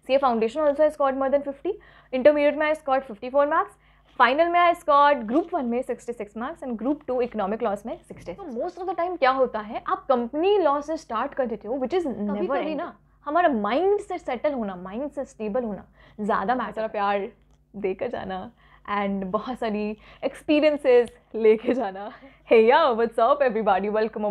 CA Foundation also I scored more than 50. Intermediate में I scored 54 marks. Final में I scored group 1 में 66 marks and group 2 economic loss में 60. तो most of the time क्या होता है, आप कंपनी लॉ से स्टार्ट कर देते हो, विच इज नेवर एंड ना. हमारा माइंड से सेटल होना, माइंड से स्टेबल होना ज़्यादा मैटर. प्यार देकर जाना एंड बहुत सारी एक्सपीरियंसेस लेके जाना. Hey ya what's up everybody, welcome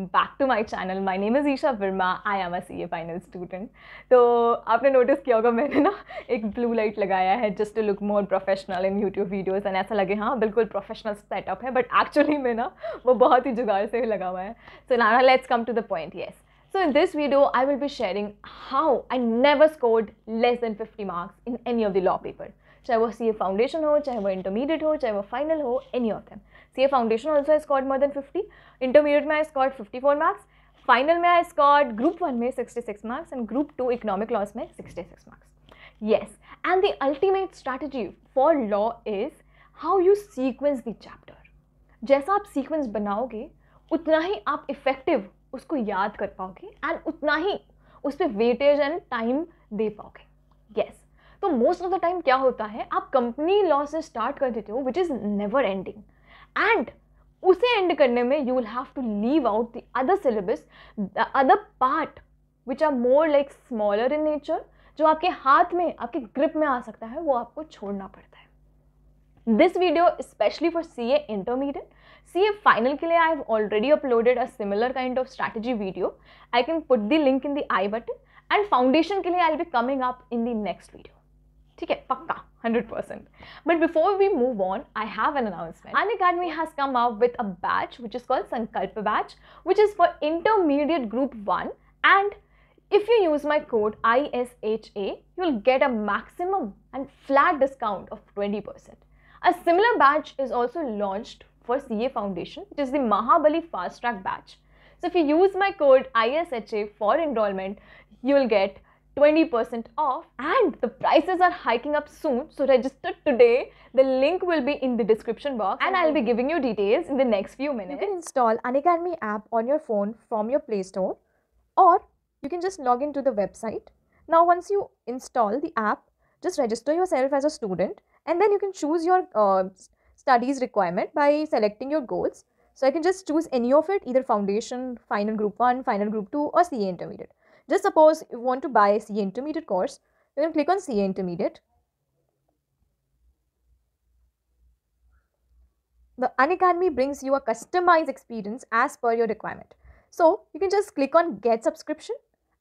back to my channel. My name is Isha Verma. I am a CA final student. तो आपने नोटिस किया होगा मैंने ना एक ब्लू लाइट लगाया है just to look more professional in YouTube videos and ऐसा लगे हाँ बिल्कुल प्रोफेशनल सेटअप है, बट एक्चुअली में ना वो बहुत ही जुगाड़ से लगा हुआ है. So now let's come to the point. Yes, so in this video I will be sharing how I never scored less than 50 marks in any of the law paper. चाहे वो CA फाउंडेशन हो, चाहे वो intermediate हो, चाहे वो final हो, any of them. CA foundation also I scored more than 50. Intermediate में आई स्कॉर्ड 54 मार्क्स. फाइनल में आई स्कॉर्ड ग्रुप 1 में 66 marks and group 2 economic loss में 66 marks. Yes, and the ultimate strategy for law is how you sequence the chapter. जैसा आप sequence बनाओगे उतना ही आप effective उसको याद कर पाओगे एंड उतना ही उस पर वेटेज एंड टाइम दे पाओगे. येस, तो मोस्ट ऑफ द टाइम क्या होता है, आप कंपनी लॉ से स्टार्ट कर देते हो which is never ending, and उसे एंड करने में you will have to leave out the other syllabus, the other part which are more like smaller in nature, जो आपके हाथ में, आपके ग्रिप में आ सकता है, वो आपको छोड़ना पड़ता है. This video especially for CA intermediate. CA final के लिए I have already uploaded a similar kind of strategy video. I can put the link in the I button. And foundation के लिए I'll be coming up in the next video. ठीक है, पक्का 100%. But before we move on, I have an announcement. Unacademy has come up with a batch which is called Sankalpa batch, which is for intermediate group 1, and if you use my code ISHA, you'll get a maximum and flat discount of 20%. A similar batch is also launched for CA Foundation, which is the Mahabali Fast Track batch. So if you use my code ISHA for enrollment, you will get 20% off, and the prices are hiking up soon. So register today. The link will be in the description box, and I'll be giving you details in the next few minutes. You can install Unacademy app on your phone from your Play Store, or you can just log into the website. Now once you install the app, just register yourself as a student, and then you can choose your studies requirement by selecting your goals. So I can just choose any of it, either foundation, final group 1, final group 2, or CA intermediate. Just suppose you want to buy a CA intermediate course, you can click on CA intermediate. The Unacademy brings you a customized experience as per your requirement. So you can just click on get subscription,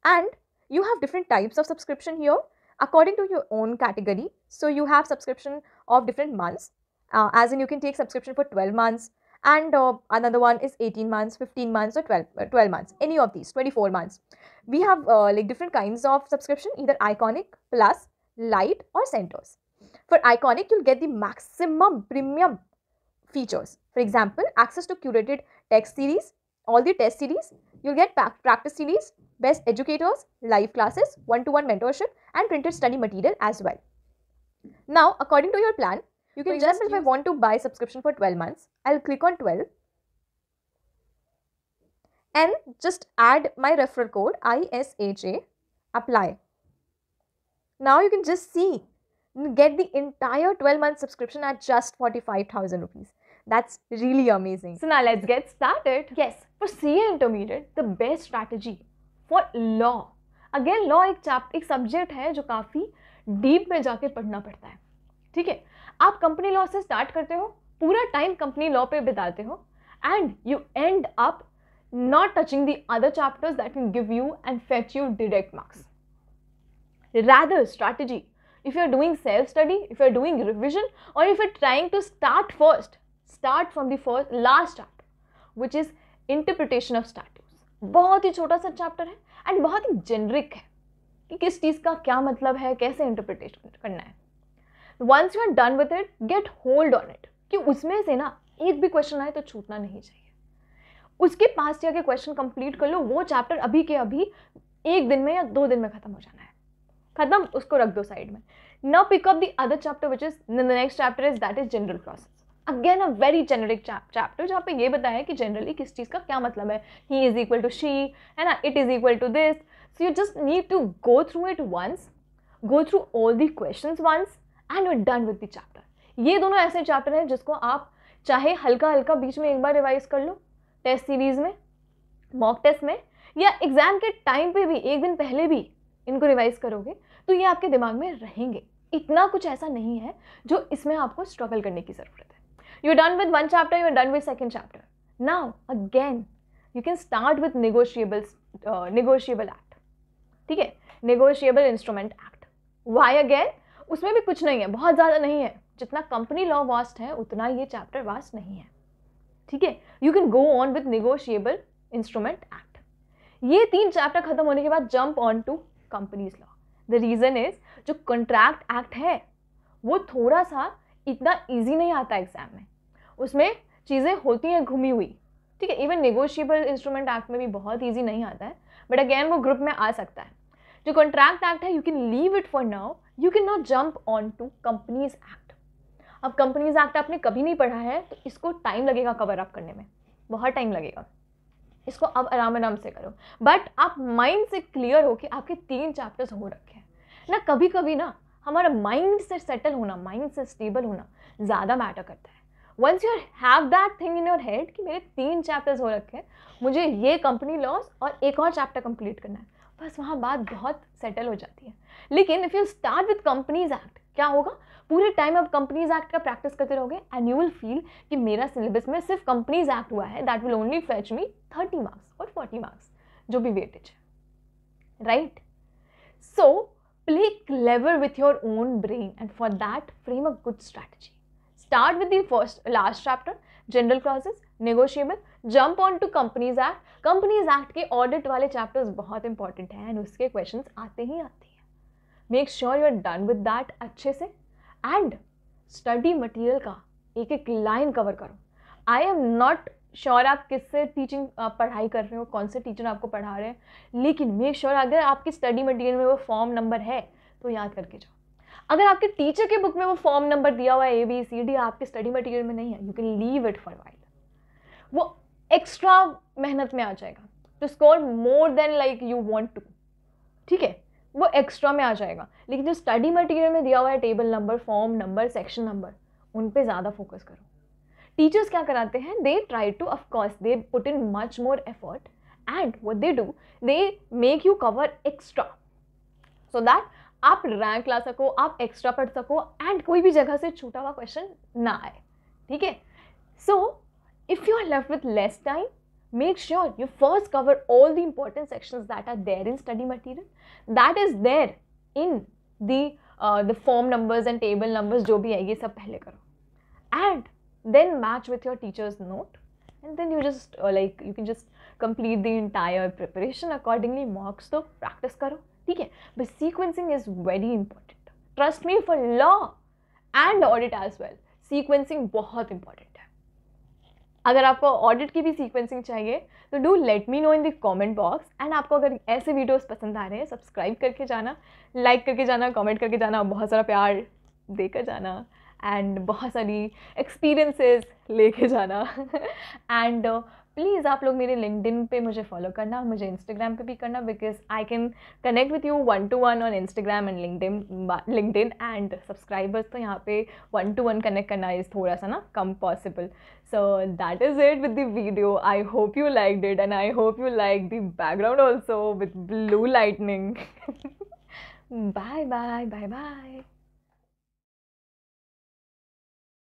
and you have different types of subscription here according to your own category. So you have subscription of different months, as in you can take subscription for 12 months, and another one is 18 months, 15 months, or 12 months, any of these, 24 months. We have like different kinds of subscription, either Iconic, Plus, Lite, or Centers. For Iconic, you'll get the maximum premium features. For example, access to curated text series, all the test series, you'll get practice series, best educators, live classes, one-to-one mentorship, and printed study material as well. Now, according to your plan, you can just, if I want to buy subscription for 12 months, I'll click on 12 and just add my referral code ISHA, apply. Now you can just see, get the entire 12-month subscription at just 45,000 rupees. That's really amazing. So now let's get started. Yes, for CA intermediate, the best strategy for law. Again, law एक subject है जो काफ़ी deep में जाके पढ़ना पड़ता है. ठीक है, आप कंपनी लॉ से स्टार्ट करते हो, पूरा टाइम कंपनी लॉ पे बिताते हो, and you and up not touching the other chapters that can give you and fetch you direct marks. Rather, strategy, if you're doing self-study, if you're doing revision, or if you're trying to start first, start from the last chapter, which is interpretation of statutes. बहुत ही छोटा सा chapter है and बहुत ही generic है कि किस चीज़ का क्या मतलब है, कैसे इंटरप्रिटेशन करना है. Once you are done with it, get hold on it, कि उसमें से ना एक भी क्वेश्चन आए तो छूटना नहीं चाहिए. उसके पास जाके क्वेश्चन कंप्लीट कर लो, वो चैप्टर अभी के अभी 1 दिन में या 2 दिन में खत्म हो जाना है, खत्म, उसको रख दो साइड में. Now pick up the other chapter which is the next chapter is that is general clauses. Again a very generic chapter जहाँ पे ये बताया है कि जनरली किस चीज़ का क्या मतलब है. He is equal to she है ना, it is equal to this. So you just need to go through it once. Go through all the questions once and you are done with the chapter. ये दोनों ऐसे chapter हैं जिसको आप चाहे हल्का हल्का बीच में एक बार रिवाइज कर लो, टेस्ट सीरीज में, मॉक टेस्ट में, या एग्जाम के टाइम पे भी एक दिन पहले भी इनको रिवाइज करोगे तो ये आपके दिमाग में रहेंगे। इतना कुछ ऐसा नहीं है जो इसमें आपको स्ट्रगल करने की ज़रूरत है। You are done with one chapter, you are done with second chapter. Now again you can start with negotiable act, ठीक है, negotiable instrument act. Why again? उसमें भी कुछ नहीं है, बहुत ज़्यादा नहीं है, जितना कंपनी लॉ वास्ट है उतना ये चैप्टर वास्ट नहीं है, ठीक है। You can go on with negotiable instrument act. ये 3 चैप्टर खत्म होने के बाद jump on to companies law. The reason is जो कॉन्ट्रैक्ट एक्ट है वो थोड़ा सा इतना ईजी नहीं आता एग्जाम में, उसमें चीज़ें होती हैं घूमी हुई, ठीक है। इवन नेगोशिएबल इंस्ट्रूमेंट एक्ट में भी बहुत ईजी नहीं आता है, बट अगेन वो ग्रुप में आ सकता है। जो कॉन्ट्रैक्ट एक्ट है you can leave it for now, you can not jump on to companies act. अब कंपनीज एक्ट आपने कभी नहीं पढ़ा है तो इसको टाइम लगेगा कवर अप करने में, बहुत टाइम लगेगा, इसको अब आराम से करो। बट आप माइंड से क्लियर हो कि आपके 3 चैप्टर्स हो रखे हैं ना। कभी कभी ना हमारा माइंड से सेटल होना, माइंड से स्टेबल होना ज़्यादा मैटर करता है। Once you have that thing in your head कि मेरे 3 चैप्टर्स हो रखे हैं, मुझे ये कंपनी लॉस और एक और चैप्टर कंप्लीट करना है, बस वहाँ बात बहुत सेटल हो जाती है। लेकिन if you start with companies act, क्या होगा, पूरे टाइम आप कंपनीज एक्ट का प्रैक्टिस करते रहोगे एंड यू विल फील कि मेरा सिलेबस में सिर्फ कंपनीज एक्ट हुआ है, that will only fetch me 30 marks और 40 मार्क्स, जो भी वेटेज है, right. So play clever with your own brain and for that frame a good strategy. Start with the last chapter, general clauses, negotiable, jump on to companies act. Companies act के audit वाले chapters बहुत important हैं and उसके questions आते ही आते हैं। Make sure you are done with that अच्छे से एंड स्टडी मटेरियल का एक एक लाइन कवर करो। आई एम नॉट श्योर आप किससे टीचिंग पढ़ाई कर रहे हो, कौन से टीचर आपको पढ़ा रहे हैं, लेकिन मेक श्योर अगर आपकी स्टडी मटेरियल में वो फॉर्म नंबर है तो याद करके जाओ। अगर आपके टीचर के बुक में वो फॉर्म नंबर दिया हुआ है ABCD, आपके स्टडी मटेरियल में नहीं है, you can leave it for while, वो एक्स्ट्रा मेहनत में आ जाएगा to score more than like you want to, ठीक है, वो एक्स्ट्रा में आ जाएगा। लेकिन जो स्टडी मटेरियल में दिया हुआ है, table number, form number, section number, उन पे ज़्यादा फोकस करो। टीचर्स क्या कराते हैं, they try to, of course they put in much more effort and what they do, they make you cover extra so that आप रैंक ला सको, आप एक्स्ट्रा पढ़ सको एंड कोई भी जगह से छूटा हुआ क्वेश्चन ना आए, ठीक है। So if you are left with less time, make sure you first cover all the important sections that are there in study material, that is there in the form numbers and table numbers, जो भी है ये सब पहले करो and then match with your teacher's note and then you just like you can just complete the entire preparation accordingly। marks तो practice करो, ठीक है, but sequencing is very important, trust me, for law and audit as well, sequencing बहुत important है। अगर आपको audit की भी सीक्वेंसिंग चाहिए तो do let me know in the comment box and आपको अगर ऐसे वीडियोस पसंद आ रहे हैं, सब्सक्राइब करके जाना, लाइक करके जाना, कमेंट करके जाना, बहुत सारा प्यार देकर जाना एंड बहुत सारी एक्सपीरियंसेस लेके जाना एंड प्लीज़ आप लोग मेरे लिंक्डइन पे मुझे फॉलो करना, मुझे इंस्टाग्राम पे भी करना, because I can connect with you 1-to-1 on Instagram and LinkedIn and subscribers तो यहाँ पे 1-to-1 कनेक्ट करना इज़ थोड़ा सा ना कम possible. So that is it with the video. I hope you liked it and I hope you liked the background also with blue lightning. Bye bye.